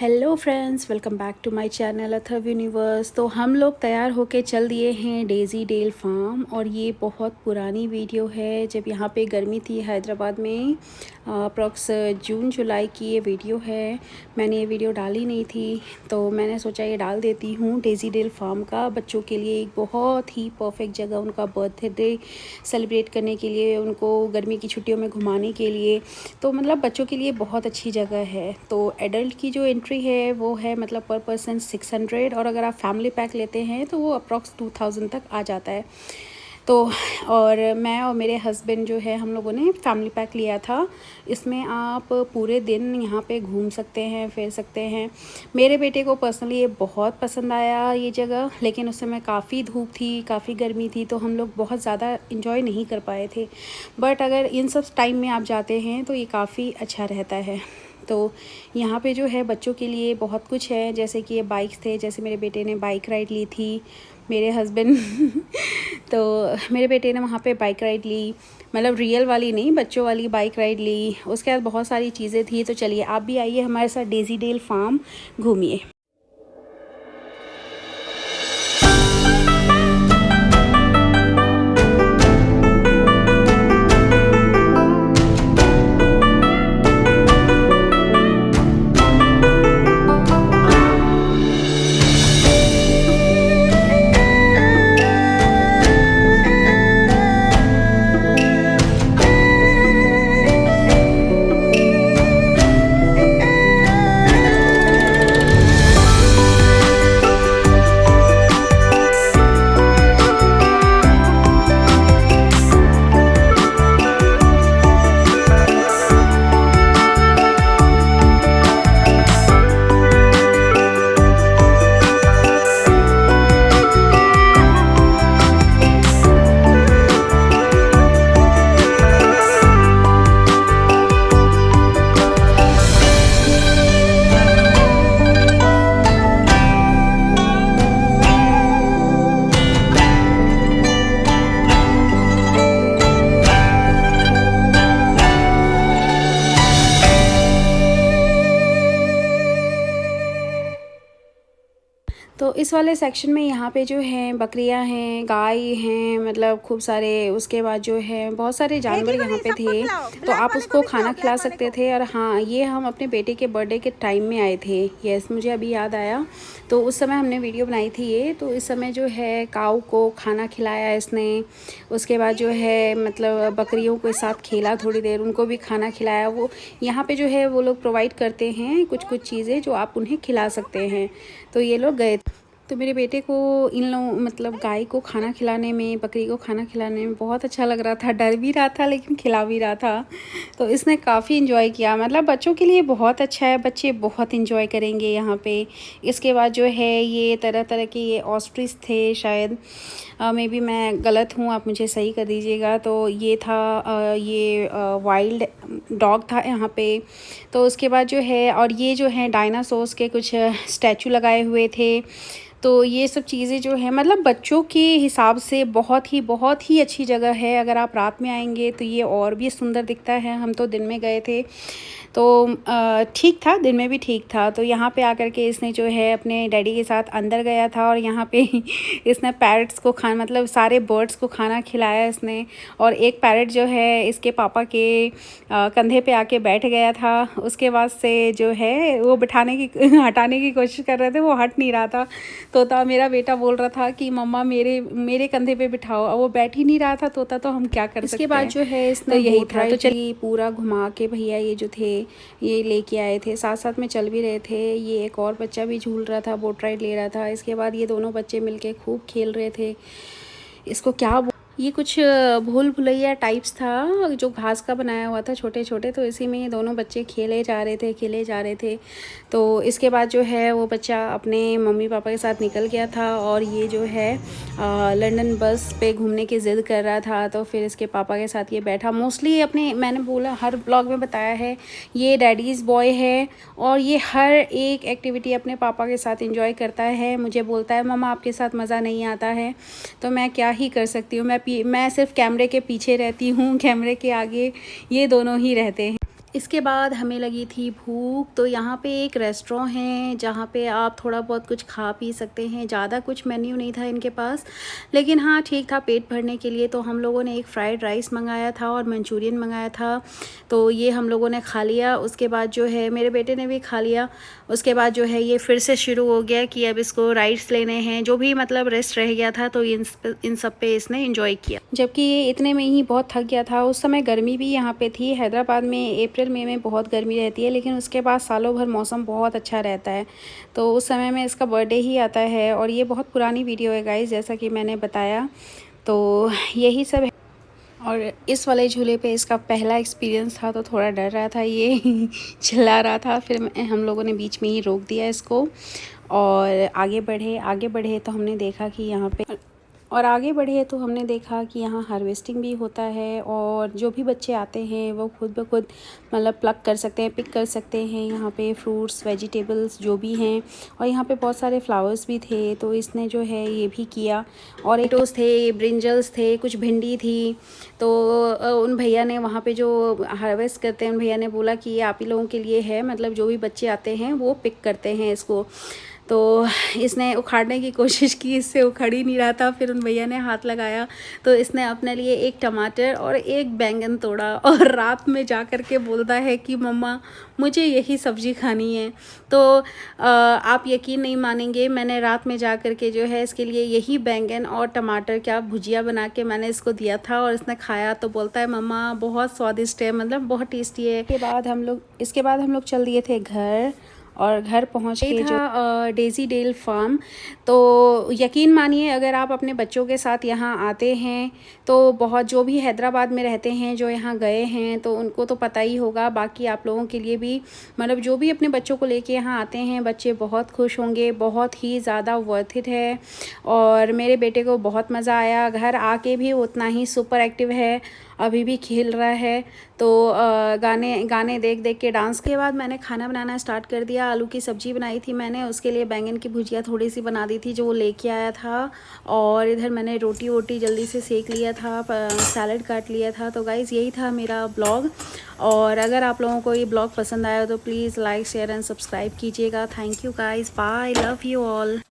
Hello friends, welcome back to my channel Atharva universe. तो हम लोग तैयार होके चल दिए हैं डेज़ी डेल फार्म। और ये बहुत पुरानी वीडियो है, जब यहाँ पे गर्मी थी हैदराबाद में। अप्रॉक्स जून जुलाई की ये वीडियो है। मैंने ये वीडियो डाली नहीं थी, तो मैंने सोचा ये डाल देती हूँ। डेज़ी डेल फार्म का बच्चों के लिए एक बहुत ही परफेक्ट जगह, उनका बर्थडे सेलिब्रेट करने के लिए, उनको गर्मी की छुट्टियों में घुमाने के लिए। तो मतलब बच्चों के लिए बहुत अच्छी जगह है। तो एडल्ट की जो एंट्री है वो है मतलब पर पर्सन 600, और अगर आप फैमिली पैक लेते हैं तो वो अप्रॉक्स 2000 तक आ जाता है। तो और मैं और मेरे हस्बैंड जो है, हम लोगों ने फैमिली पैक लिया था। इसमें आप पूरे दिन यहाँ पे घूम सकते हैं, फिर सकते हैं। मेरे बेटे को पर्सनली ये बहुत पसंद आया ये जगह, लेकिन उस समय काफ़ी धूप थी, काफ़ी गर्मी थी, तो हम लोग बहुत ज़्यादा इन्जॉय नहीं कर पाए थे। बट अगर इन सब टाइम में आप जाते हैं तो ये काफ़ी अच्छा रहता है। तो यहाँ पे जो है बच्चों के लिए बहुत कुछ है, जैसे कि ये बाइक्स थे, जैसे मेरे बेटे ने बाइक राइड ली थी, मेरे हस्बैंड तो मेरे बेटे ने वहाँ पे बाइक राइड ली, मतलब रियल वाली नहीं, बच्चों वाली बाइक राइड ली। उसके बाद बहुत सारी चीज़ें थी। तो चलिए आप भी आइए हमारे साथ डेज़ी डेल फार्म घूमिए। तो इस वाले सेक्शन में यहाँ पे जो है बकरियाँ हैं, गाय हैं, मतलब खूब सारे। उसके बाद जो है बहुत सारे जानवर यहाँ पे थे, तो आप उसको खाना खिला सकते थे। और हाँ, ये हम अपने बेटे के बर्थडे के टाइम में आए थे। यस, मुझे अभी याद आया। तो उस समय हमने वीडियो बनाई थी ये। तो इस समय जो है काऊ को खाना खिलाया इसने। उसके बाद जो है मतलब बकरियों के साथ खेला थोड़ी देर, उनको भी खाना खिलाया। वो यहाँ पे जो है वो लोग प्रोवाइड करते हैं कुछ कुछ चीज़ें जो आप उन्हें खिला सकते हैं। तो ये लोग गए। तो मेरे बेटे को इन लोगों मतलब गाय को खाना खिलाने में, बकरी को खाना खिलाने में बहुत अच्छा लग रहा था। डर भी रहा था लेकिन खिला भी रहा था। तो इसने काफ़ी इन्जॉय किया। मतलब बच्चों के लिए बहुत अच्छा है, बच्चे बहुत इन्जॉय करेंगे यहाँ पे। इसके बाद जो है ये तरह तरह के ये ऑस्ट्रिच थे शायद, मे बी मैं गलत हूँ, आप मुझे सही कर दीजिएगा। तो ये था ये वाइल्ड डॉग था यहाँ पे। तो उसके बाद जो है, और ये जो है डायनासोर्स के कुछ स्टैचू लगाए हुए थे। तो ये सब चीज़ें जो है मतलब बच्चों के हिसाब से बहुत ही अच्छी जगह है। अगर आप रात में आएंगे तो ये और भी सुंदर दिखता है। हम तो दिन में गए थे, तो ठीक था, दिन में भी ठीक था। तो यहाँ पे आकर के इसने जो है अपने डैडी के साथ अंदर गया था, और यहाँ पे इसने पैरट्स को खाना, मतलब सारे बर्ड्स को खाना खिलाया इसने। और एक पैरट जो है इसके पापा के कंधे पे आके बैठ गया था। उसके बाद से जो है वो बिठाने की हटाने की कोशिश कर रहे थे, वो हट नहीं रहा था। तोता मेरा बेटा बोल रहा था कि मम्मा मेरे मेरे कंधे पे बिठाओ, अब वो बैठ ही नहीं रहा था तोता, तो हम क्या कर सकते हैं। इसके बाद जो है इसने तो यही था। तो चलिए पूरा घुमा के भैया ये जो थे ये लेके आए थे, साथ साथ में चल भी रहे थे। ये एक और बच्चा भी झूल रहा था, बोट राइड ले रहा था। इसके बाद ये दोनों बच्चे मिलके खूब खेल रहे थे। इसको क्या ये कुछ भूल भुलैया टाइप्स था, जो घास का बनाया हुआ था छोटे छोटे। तो इसी में ये दोनों बच्चे खेले जा रहे थे। तो इसके बाद जो है वो बच्चा अपने मम्मी पापा के साथ निकल गया था, और ये जो है लंदन बस पे घूमने की ज़िद कर रहा था। तो फिर इसके पापा के साथ ये बैठा। मोस्टली अपने, मैंने बोला हर ब्लॉग में बताया है, ये डैडीज़ बॉय है, और ये हर एक एक्टिविटी अपने पापा के साथ एंजॉय करता है। मुझे बोलता है मम्मा आपके साथ मज़ा नहीं आता है। तो मैं क्या ही कर सकती हूँ, मैं सिर्फ कैमरे के पीछे रहती हूँ, कैमरे के आगे ये दोनों ही रहते हैं। इसके बाद हमें लगी थी भूख, तो यहाँ पे एक रेस्टोरेंट है जहाँ पे आप थोड़ा बहुत कुछ खा पी सकते हैं। ज़्यादा कुछ मेन्यू नहीं था इनके पास, लेकिन हाँ ठीक था पेट भरने के लिए। तो हम लोगों ने एक फ़्राइड राइस मंगाया था और मंचूरियन मंगाया था, तो ये हम लोगों ने खा लिया। उसके बाद जो है मेरे बेटे ने भी खा लिया। उसके बाद जो है ये फिर से शुरू हो गया कि अब इसको राइड्स लेने हैं, जो भी मतलब रेस्ट रह गया था तो इन सब पे इसने एंजॉय किया। जबकि ये इतने में ही बहुत थक गया था। उस समय गर्मी भी यहाँ पे थी। हैदराबाद में अप्रैल मई में बहुत गर्मी रहती है, लेकिन उसके बाद सालों भर मौसम बहुत अच्छा रहता है। तो उस समय में इसका बर्थडे ही आता है। और ये बहुत पुरानी वीडियो है गाइस, जैसा कि मैंने बताया। तो यही सब है। और इस वाले झूले पे इसका पहला एक्सपीरियंस था, तो थोड़ा डर रहा था ये चिल्ला रहा था। फिर हम लोगों ने बीच में ही रोक दिया इसको और आगे बढ़े तो हमने देखा कि यहाँ हार्वेस्टिंग भी होता है। और जो भी बच्चे आते हैं वो खुद ब खुद मतलब प्लक कर सकते हैं, पिक कर सकते हैं यहाँ पे फ्रूट्स वेजिटेबल्स जो भी हैं। और यहाँ पे बहुत सारे फ्लावर्स भी थे, तो इसने जो है ये भी किया। और टोमेटोस थे, ब्रिंजल्स थे, कुछ भिंडी थी। तो उन भैया ने वहाँ पे जो हार्वेस्ट करते हैं उन भैया ने बोला कि ये आप ही लोगों के लिए है, मतलब जो भी बच्चे आते हैं वो पिक करते हैं इसको। तो इसने उखाड़ने की कोशिश की, इससे उखड़ ही नहीं रहा था। फिर उन भैया ने हाथ लगाया तो इसने अपने लिए एक टमाटर और एक बैंगन तोड़ा और रात में जा कर के बोलता है कि मम्मा मुझे यही सब्ज़ी खानी है। तो आप यकीन नहीं मानेंगे, मैंने रात में जा कर के जो है इसके लिए यही बैंगन और टमाटर क्या भुजिया बना के मैंने इसको दिया था। और इसने खाया तो बोलता है मम्मा बहुत स्वादिष्ट है, मतलब बहुत टेस्टी है। इसके बाद हम लोग चल दिए थे घर। और घर पहुंच के जो डेजी डेल फार्म, तो यकीन मानिए अगर आप अपने बच्चों के साथ यहाँ आते हैं तो बहुत, जो भी हैदराबाद में रहते हैं जो यहाँ गए हैं तो उनको तो पता ही होगा। बाकी आप लोगों के लिए भी, मतलब जो भी अपने बच्चों को लेके यहाँ आते हैं बच्चे बहुत खुश होंगे। बहुत ही ज़्यादा वर्थ इट है। और मेरे बेटे को बहुत मज़ा आया। घर आके भी उतना ही सुपर एक्टिव है, अभी भी खेल रहा है। तो गाने देख देख के डांस के बाद मैंने खाना बनाना स्टार्ट कर दिया। आलू की सब्ज़ी बनाई थी मैंने, उसके लिए बैंगन की भुजिया थोड़ी सी बना दी थी जो वो लेके आया था। और इधर मैंने रोटी वोटी जल्दी से सेक लिया था, सैलड काट लिया था। तो गाइज़ यही था मेरा ब्लॉग। और अगर आप लोगों को ये ब्लॉग पसंद आया तो please like share and subscribe कीजिएगा। Thank you guys, bye, love you all.